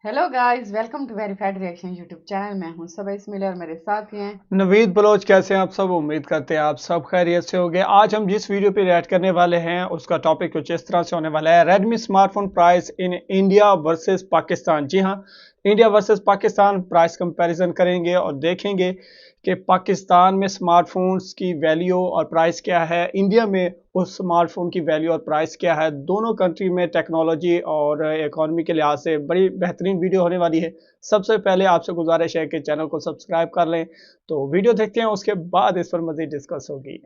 Hello guys, welcome to verified reaction YouTube channel. मैं हूं सबा इस्माइल और मेरे साथ हैं नवीद बलोच। कैसे हैं आप सब? उम्मीद करते हैं आप सब खैरियत से होंगे। आज हम जिस वीडियो पे रिएक्ट करने वाले हैं उसका टॉपिक कुछ इस तरह से होने वाला है, Redmi smartphone price in India versus Pakistan. जी हाँ, India versus Pakistan price comparison करेंगे और देखेंगे कि पाकिस्तान में स्मार्टफोन्स की वैल्यू और प्राइस क्या है, इंडिया में उस स्मार्टफोन की वैल्यू और प्राइस क्या है। दोनों कंट्री में टेक्नोलॉजी और इकोनॉमी के लिहाज से बड़ी बेहतरीन वीडियो होने वाली है। सबसे पहले आपसे गुजारिश है कि चैनल को सब्सक्राइब कर लें। तो वीडियो देखते हैं, उसके बाद इस पर मज़ीद डिस्कस होगी।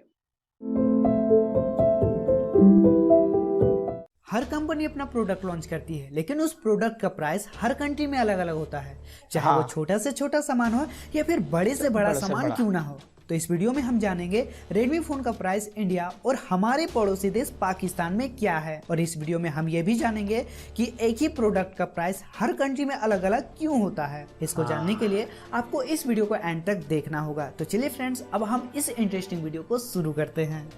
हर कंपनी अपना प्रोडक्ट लॉन्च करती है, लेकिन उस प्रोडक्ट का प्राइस हर कंट्री में अलग अलग होता है, चाहे वो छोटा से छोटा सामान हो या फिर बड़े से बड़ा सामान क्यों ना हो। तो इस वीडियो में हम जानेंगे रेडमी फोन का प्राइस इंडिया और हमारे पड़ोसी देश पाकिस्तान में क्या है। और इस वीडियो में हम ये भी जानेंगे कि एक ही प्रोडक्ट का प्राइस हर कंट्री में अलग अलग क्यों होता है। इसको जानने के लिए आपको इस वीडियो को एंड तक देखना होगा। तो चलिए फ्रेंड्स, अब हम इस इंटरेस्टिंग वीडियो को शुरू करते हैं।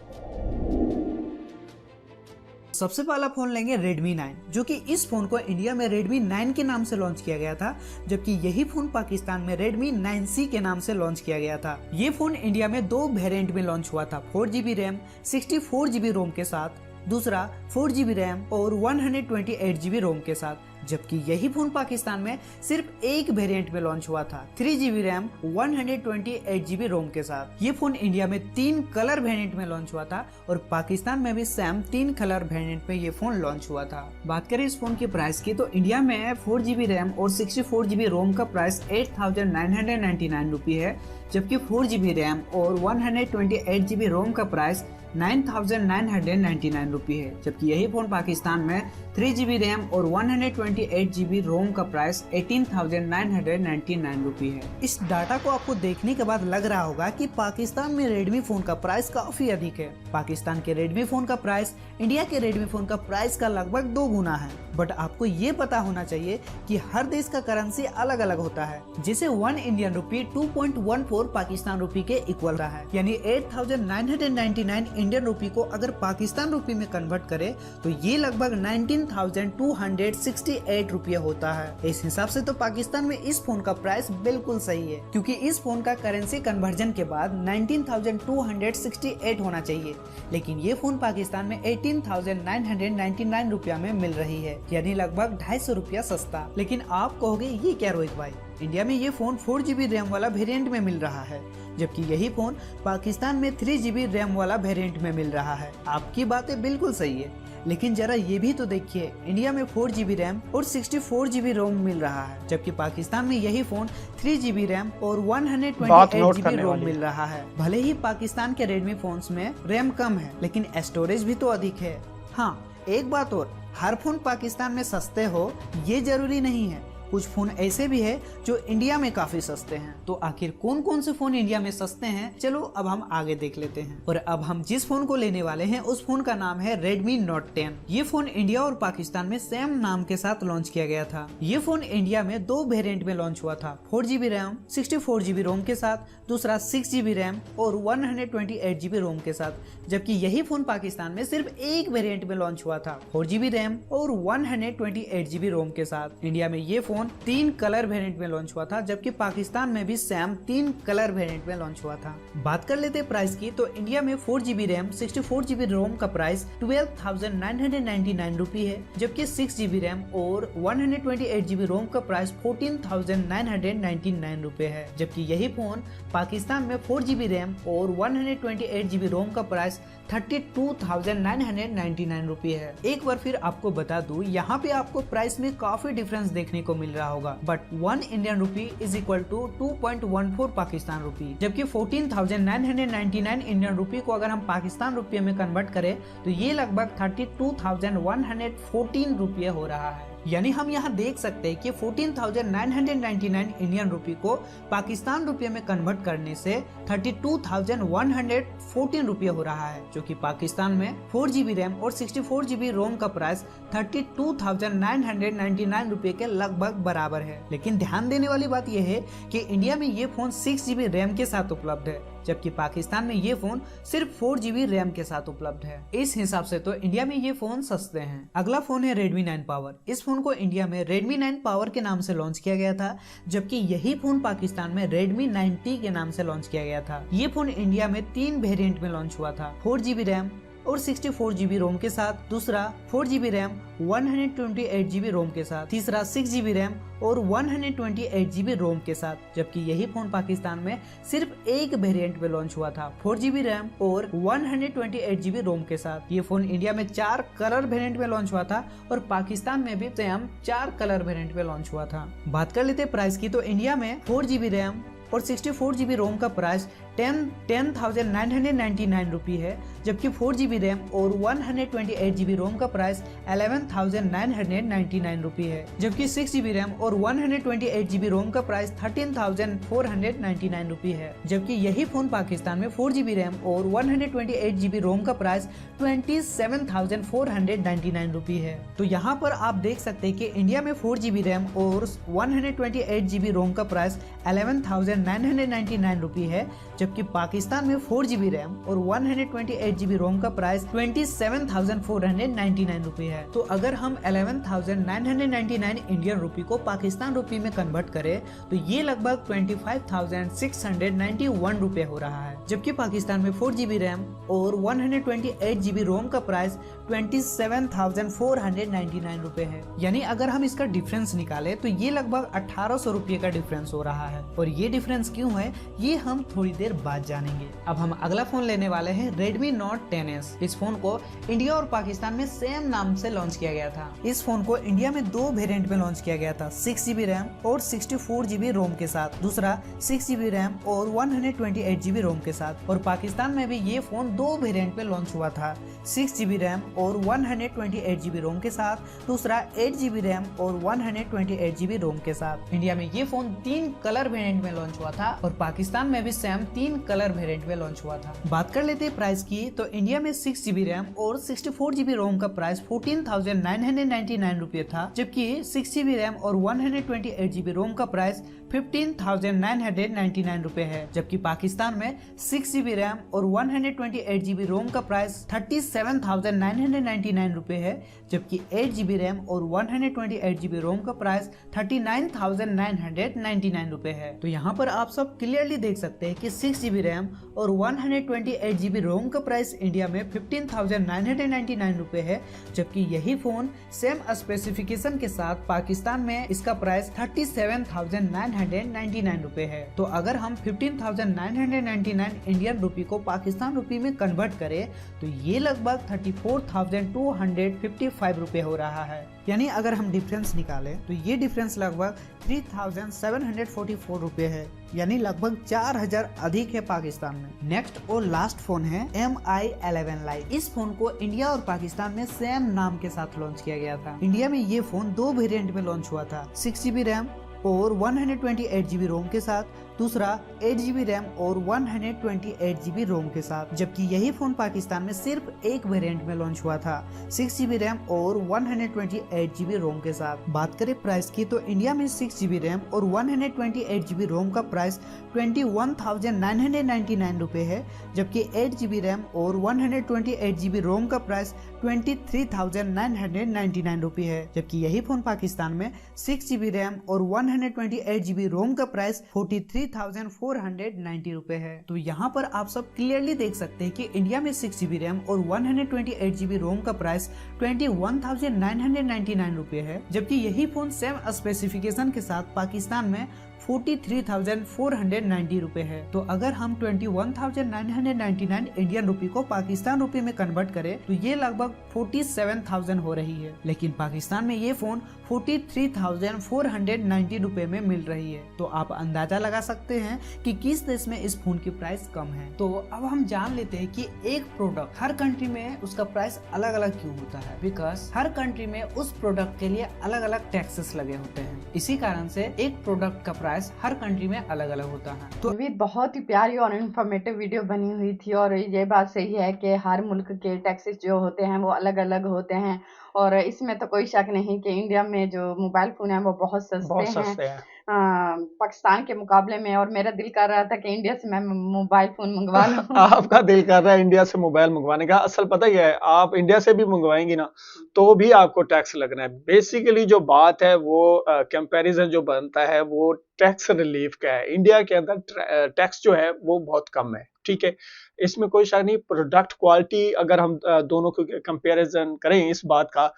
सबसे पहला फोन लेंगे Redmi 9, जो कि इस फोन को इंडिया में Redmi 9 के नाम से लॉन्च किया गया था, जबकि यही फोन पाकिस्तान में Redmi 9C के नाम से लॉन्च किया गया था। ये फोन इंडिया में दो वेरिएंट में लॉन्च हुआ था, 4GB रैम 64GB रोम के साथ, दूसरा 4GB रैम और 128GB रोम के साथ, जबकि यही फोन पाकिस्तान में सिर्फ एक वेरिएंट में लॉन्च हुआ था, 3GB रैम 128GB रोम के साथ। ये फोन इंडिया में 3 कलर वेरिएंट में लॉन्च हुआ था और पाकिस्तान में भी सेम 3 कलर वेरिएंट में ये फोन लॉन्च हुआ था। बात करें इस फोन के प्राइस की, तो इंडिया में 4GB रैम और 64GB रोम का प्राइस 8,999 रुपये है, जबकि 4GB रैम और 128GB रोम का प्राइस 9,999 रुपये है। जबकि यही फोन पाकिस्तान में 3GB रैम और 128GB रोम का प्राइस 18,999 रुपये है। इस डाटा को आपको देखने के बाद लग रहा होगा कि पाकिस्तान में रेडमी फोन का प्राइस काफी अधिक है। पाकिस्तान के रेडमी फोन का प्राइस इंडिया के रेडमी फोन का प्राइस का लगभग 2 गुना है। बट आपको ये पता होना चाहिए कि हर देश का करेंसी अलग अलग होता है, जिसे 1 इंडियन रुपी 2.14 पाकिस्तान रुपी के इक्वल रहा है। यानी 8,999 इंडियन रुपी को अगर पाकिस्तान रुपी में कन्वर्ट करें तो ये लगभग 19,268 रुपये होता है। इस हिसाब से तो पाकिस्तान में इस फोन का प्राइस बिल्कुल सही है, क्योंकि इस फोन का करेंसी कन्वर्जन के बाद 19,268 होना चाहिए, लेकिन ये फोन पाकिस्तान में 18,999 रुपया में मिल रही है, यानी लगभग 250 रुपया सस्ता। लेकिन आप कहोगे ये क्या रोहित भाई, इंडिया में ये फोन 4GB रैम वाला वेरिएंट में मिल रहा है, जबकि यही फोन पाकिस्तान में 3GB रैम वाला वेरिएंट में मिल रहा है। आपकी बातें बिल्कुल सही है, लेकिन जरा ये भी तो देखिए, इंडिया में 4GB रैम और 64GB रोम मिल रहा है, जबकि पाकिस्तान में यही फोन 3GB रैम और 128GB रोम मिल रहा है। भले ही पाकिस्तान के रेडमी फोन्स में रैम कम है, लेकिन स्टोरेज भी तो अधिक है। हाँ, एक बात और, हर फोन पाकिस्तान में सस्ते हो ये जरूरी नहीं है। कुछ फोन ऐसे भी है जो इंडिया में काफी सस्ते हैं। तो आखिर कौन कौन से फोन इंडिया में सस्ते हैं, चलो अब हम आगे देख लेते हैं। और अब हम जिस फोन को लेने वाले हैं उस फोन का नाम है Redmi Note 10। ये फोन इंडिया और पाकिस्तान में सेम नाम के साथ लॉन्च किया गया था। ये फोन इंडिया में 2 वेरिएंट में लॉन्च हुआ था, 4GB रैम 64GB रोम के साथ, दूसरा 6GB रैम और 128GB रोम के साथ, जबकि यही फोन पाकिस्तान में सिर्फ एक वेरिएंट में लॉन्च हुआ था, 4GB रैम और 128GB रोम के साथ। इंडिया में ये फोन 3 कलर वेरिएंट में लॉन्च हुआ था, जबकि पाकिस्तान में भी सेम 3 कलर वेरिएंट में लॉन्च हुआ था। बात कर लेते हैं प्राइस की, तो इंडिया में 4GB रैम 64GB रोम का प्राइस 12,999 रुपये है, जबकि 6GB रैम और 128GB रोम का प्राइस 14,999 रुपये है। जबकि यही फोन पाकिस्तान में 4GB रैम और 128GB रोम का प्राइस 32,999 रुपये है। एक बार फिर आपको बता दूं, यहाँ पे आपको प्राइस में काफी डिफरेंस देखने को मिल रहा होगा, but 1 Indian rupee is equal to 2.14 Pakistan rupee, जबकि 14,999 इंडियन रुपी को अगर हम पाकिस्तान रुपये में कन्वर्ट करें तो ये लगभग 32,114 रुपये हो रहा है। यानी हम यहाँ देख सकते हैं कि 14,999 इंडियन रुपी को पाकिस्तान रुपये में कन्वर्ट करने से 32,114 रुपये हो रहा है, जो कि पाकिस्तान में 4GB रैम और 64GB रोम का प्राइस 32,999 रुपये के लगभग बराबर है। लेकिन ध्यान देने वाली बात यह है कि इंडिया में ये फोन 6GB रैम के साथ उपलब्ध है, जबकि पाकिस्तान में ये फोन सिर्फ 4GB रैम के साथ उपलब्ध है। इस हिसाब से तो इंडिया में ये फोन सस्ते हैं। अगला फोन है Redmi 9 Power। इस फोन को इंडिया में Redmi 9 Power के नाम से लॉन्च किया गया था, जबकि यही फोन पाकिस्तान में Redmi 9T के नाम से लॉन्च किया गया था। ये फोन इंडिया में 3 वेरिएंट में लॉन्च हुआ था, 4GB रैम और 64GB रोम के साथ, दूसरा 4GB रैम 128GB रोम के साथ, तीसरा 6GB रैम और 128GB रोम के साथ। जबकि यही फोन पाकिस्तान में सिर्फ एक वेरिएंट में लॉन्च हुआ था, 4GB रैम और 128GB रोम के साथ। ये फोन इंडिया में 4 कलर वेरिएंट में लॉन्च हुआ था और पाकिस्तान में भी सेम 4 कलर वेरिएंट में लॉन्च हुआ था। बात कर लेते प्राइस की, तो इंडिया में 4GB रैम और 64GB रोम का प्राइस 10,999 रुपये है, जबकि 4GB रैम और 128GB रोम का प्राइस 11,999 रुपये है, जबकि 6GB रैम और 128GB रोम का प्राइस 13,499 रुपये है। जबकि यही फोन पाकिस्तान में 4GB रैम और 128GB रोम का प्राइस 27,499 रुपये है। तो यहाँ पर आप देख सकते हैं कि इंडिया में 4GB रैम और 128GB रोम का प्राइस 11,999 रुपये है, जबकि पाकिस्तान में 4GB रैम और 128GB रोम का प्राइस 27,499 रुपये है। तो अगर हम 11,999 इंडियन रुपये को पाकिस्तान रुपये में कन्वर्ट करें तो ये लगभग 25,691 रुपये हो रहा है, जबकि पाकिस्तान में 4GB रैम और 128GB रोम का प्राइस 27,499 रुपये है। यानी अगर हम इसका डिफरेंस निकाले तो ये लगभग 1,800 रुपये का डिफरेंस हो रहा है। और ये डिफरेंस क्यों है ये हम थोड़ी देर बाद जानेंगे। अब हम अगला फोन लेने वाले हैं Redmi Note 10s। इस फोन को इंडिया और पाकिस्तान में सेम नाम से लॉन्च किया गया था। इस फोन को इंडिया में 2 वेरिएंट में लॉन्च किया गया था, 6GB रैम और 64GB रोम के साथ, दूसरा 6GB रैम और 128GB रोम के साथ। और पाकिस्तान में भी ये फोन 2 वेरिएंट में लॉन्च हुआ था, 6GB रैम और 128GB रोम के साथ, दूसरा 8GB रैम और 128GB रोम के साथ। इंडिया में ये फोन 3 कलर वेरिएंट में लॉन्च हुआ था और पाकिस्तान में भी सेम 3 कलर वेरिएंट में लॉन्च हुआ था। बात कर लेते हैं प्राइस की, तो इंडिया में 6GB रैम और 64GB रोम का प्राइस 14,999 रुपये था, जबकि 6GB रैम और 128GB रोम का प्राइस 15,999 रुपये है। जबकि पाकिस्तान में 6GB रैम और 128GB रोम का प्राइस 37,999 रुपये है, जबकि 8GB रैम और 128GB रोम का प्राइस 39,999 रुपये है। तो यहाँ पर आप सब क्लियरली देख सकते हैं कि 6GB रैम और 128GB रोम का प्राइस इंडिया में 15,999 रुपये है, जबकि यही फोन सेम स्पेसिफिकेशन के साथ पाकिस्तान में इसका प्राइस 37,999 रुपये है। तो अगर हम 15,999 इंडियन रुपये को पाकिस्तान रुपये में कन्वर्ट करें तो ये लगभग 34,255 रुपये हो रहा है। यानी अगर हम डिफरेंस निकालें तो ये डिफरेंस लगभग 3,744 रुपये है, यानी लगभग 4,000 अधिक है पाकिस्तान में। नेक्स्ट और लास्ट फोन है Mi 11 Lite। इस फोन को इंडिया और पाकिस्तान में सेम नाम के साथ लॉन्च किया गया था। इंडिया में ये फोन 2 वेरिएंट में लॉन्च हुआ था, 6GB रैम और 128GB रोम के साथ, दूसरा 8GB रैम और 128GB रोम के साथ। जबकि यही फोन पाकिस्तान में सिर्फ एक वेरिएंट में लॉन्च हुआ था, 6GB रैम और 128GB रोम के साथ। बात करें प्राइस की, तो इंडिया में 6GB रैम और 128GB रोम का प्राइस 21,999 रुपये है, जबकि 8GB रैम और 128GB रोम का प्राइस 23,999 रुपये है। जबकि यही फोन पाकिस्तान में 6GB रैम और 128GB रोम का प्राइस 43,490 रुपये है। तो यहाँ पर आप सब क्लियरली देख सकते हैं कि इंडिया में 6GB रैम और 128GB रोम का प्राइस 21,999 रुपये है, जबकि यही फोन सेम स्पेसिफिकेशन के साथ पाकिस्तान में 43,490 रुपये है। तो अगर हम 21,999 इंडियन रुपये को पाकिस्तान रुपये में कन्वर्ट करें तो ये लगभग 47,000 हो रही है, लेकिन पाकिस्तान में ये फोन 43,490 रुपये में मिल रही है। तो आप अंदाजा लगा सकते हैं कि किस देश में इस फोन की प्राइस कम है। तो अब हम जान लेते हैं कि एक प्रोडक्ट हर कंट्री में उसका प्राइस अलग अलग क्यों होता है, बिकॉज हर कंट्री में उस प्रोडक्ट के लिए अलग अलग टैक्सेस लगे होते हैं। इसी कारण से एक प्रोडक्ट का प्राइस हर कंट्री में अलग अलग होता है। तो बहुत ही प्यारी और इन्फॉर्मेटिव वीडियो बनी हुई थी और ये बात सही है कि हर मुल्क के टैक्सेस जो होते हैं वो अलग अलग होते हैं और इसमें तो कोई शक नहीं कि इंडिया में जो मोबाइल फ़ोन है वो बहुत बहुत सस्ते हैं सस्ते हैं। पाकिस्तान के मुकाबले में। और मेरा दिल कर रहा था कि इंडिया से मैं मोबाइल फ़ोन मंगवा लूँ। आपका दिल कर रहा है इंडिया से मोबाइल मंगवाने का। असल पता क्या है, आप इंडिया से भी मंगवाएंगी ना तो भी आपको टैक्स लगना है। बेसिकली जो बात है वो कंपैरिजन जो बनता है वो टैक्स रिलीफ का है। इंडिया के अंदर टैक्स जो है वो बहुत कम है, ठीक है, इसमें कोई शक नहीं। प्रोडक्ट क्वालिटी अगर हम दोनों को कंपैरिजन करें इस बात का,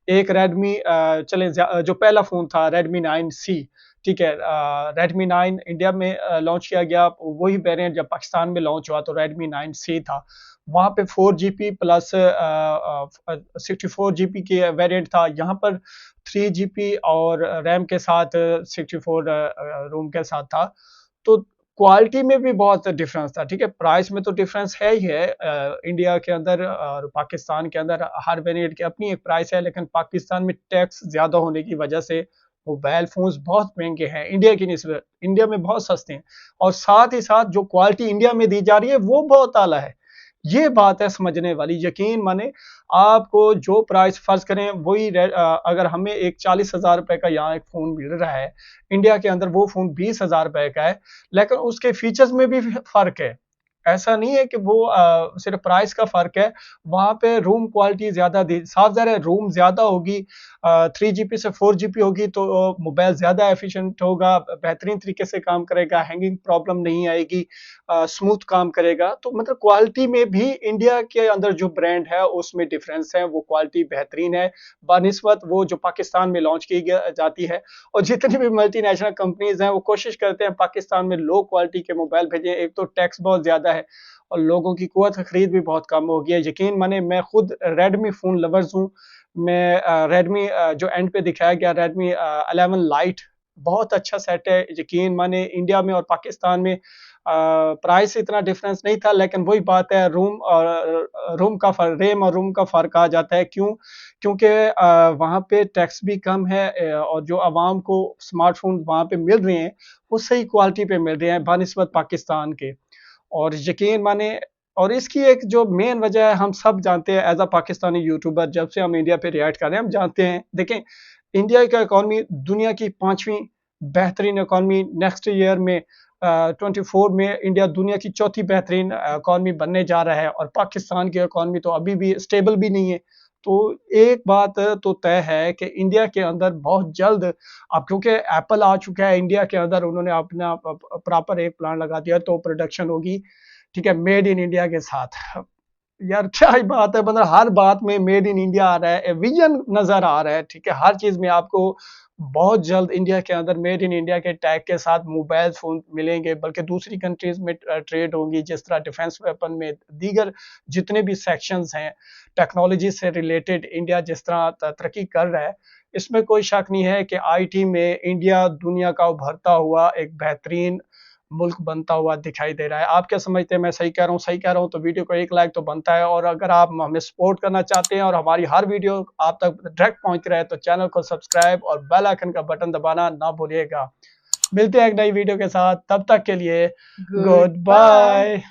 एक रेडमी चले जो पहला फोन था रेडमी 9C, ठीक है, रेडमी 9 इंडिया में लॉन्च किया गया, वही वेरिएंट जब पाकिस्तान में लॉन्च हुआ तो रेडमी 9C था। वहाँ पे 4GB प्लस 64GB की वेरिएंट था, यहाँ पर 3GB और रैम के साथ 64 रोम के साथ था। तो क्वालिटी में भी बहुत डिफरेंस था, ठीक है। प्राइस में तो डिफरेंस है ही है, इंडिया के अंदर और पाकिस्तान के अंदर हर वेरिएंट की अपनी एक प्राइस है, लेकिन पाकिस्तान में टैक्स ज्यादा होने की वजह से मोबाइल फोन्स बहुत महंगे हैं इंडिया की निस्बत। इंडिया में बहुत सस्ते हैं और साथ ही साथ जो क्वालिटी इंडिया में दी जा रही है वो बहुत आला है। ये बात है समझने वाली। यकीन माने, आपको जो प्राइस फर्ज करें वही अगर हमें एक 40,000 रुपए का यहाँ एक फोन मिल रहा है इंडिया के अंदर, वो फोन 20,000 रुपए का है, लेकिन उसके फीचर्स में भी फर्क है। ऐसा नहीं है कि वो सिर्फ प्राइस का फर्क है, वहां पे रूम क्वालिटी ज्यादा दी, साफ ज़ाहिर है रूम ज्यादा होगी, 3GB से 4GB होगी तो मोबाइल ज्यादा एफिशिएंट होगा, बेहतरीन तरीके से काम करेगा, हैंगिंग प्रॉब्लम नहीं आएगी, स्मूथ काम करेगा। तो मतलब क्वालिटी में भी इंडिया के अंदर जो ब्रांड है उसमें डिफरेंस है, वो क्वालिटी बेहतरीन है बनिस्बत वो जो पाकिस्तान में लॉन्च की जाती है। और जितनी भी मल्टीनेशनल कंपनीज हैं वो कोशिश करते हैं पाकिस्तान में लो क्वालिटी के मोबाइल भेजें। एक तो टैक्स बहुत ज्यादा है और लोगों की कुव्वत खरीद भी बहुत कम हो गई है। यकीन माने, मैं खुद रेडमी फोन लवर्स हूँ। मैं रेडमी जो एंड पे दिखाया गया रेडमी 11 लाइट बहुत अच्छा सेट है। यकीन माने इंडिया में और पाकिस्तान में प्राइस इतना डिफरेंस नहीं था, लेकिन वही बात है रूम का रैम और रूम का फर्क आ जाता है। क्यों? क्योंकि वहाँ पे टैक्स भी कम है और जो आवाम को स्मार्टफोन वहाँ पे मिल रहे हैं वो सही क्वालिटी पे मिल रहे हैं बनिस्बत पाकिस्तान के। और यकीन माने, और इसकी एक जो मेन वजह है हम सब जानते हैं, एज अ पाकिस्तानी यूट्यूबर जब से हम इंडिया पे रिएक्ट कर रहे हैं हम जानते हैं। देखें, इंडिया का इकॉनमी दुनिया की 5वीं बेहतरीन इकॉनमी, नेक्स्ट ईयर में 24 में इंडिया दुनिया की 4थी बेहतरीन इकॉनमी बनने जा रहा है और पाकिस्तान की इकॉनमी तो अभी भी स्टेबल भी नहीं है। तो एक बात तो तय है कि इंडिया के अंदर बहुत जल्द, अब क्योंकि एप्पल आ चुका है इंडिया के अंदर, उन्होंने अपना प्रॉपर एक प्लान लगा दिया तो प्रोडक्शन होगी, ठीक है, मेड इन इंडिया के साथ। यार क्या ही बात है, मतलब हर बात में मेड इन इंडिया आ रहा है, विजन नजर आ रहा है, ठीक है, हर चीज में आपको बहुत जल्द इंडिया के अंदर मेड इन इंडिया के टैग के साथ मोबाइल फोन मिलेंगे, बल्कि दूसरी कंट्रीज में ट्रेड होंगी, जिस तरह डिफेंस वेपन में दीगर जितने भी सेक्शंस हैं टेक्नोलॉजी से रिलेटेड इंडिया जिस तरह तरक्की कर रहा है, इसमें कोई शक नहीं है कि आईटी में इंडिया दुनिया का उभरता हुआ एक बेहतरीन मुल्क बनता हुआ दिखाई दे रहा है। आप क्या समझते हैं, मैं सही कह रहा हूँ? सही कह रहा हूँ तो वीडियो को एक लाइक तो बनता है, और अगर आप हमें सपोर्ट करना चाहते हैं और हमारी हर वीडियो आप तक डायरेक्ट पहुंच रहे तो चैनल को सब्सक्राइब और बेल आइकन का बटन दबाना ना भूलिएगा। मिलते हैं एक नई वीडियो के साथ, तब तक के लिए गुड बाय।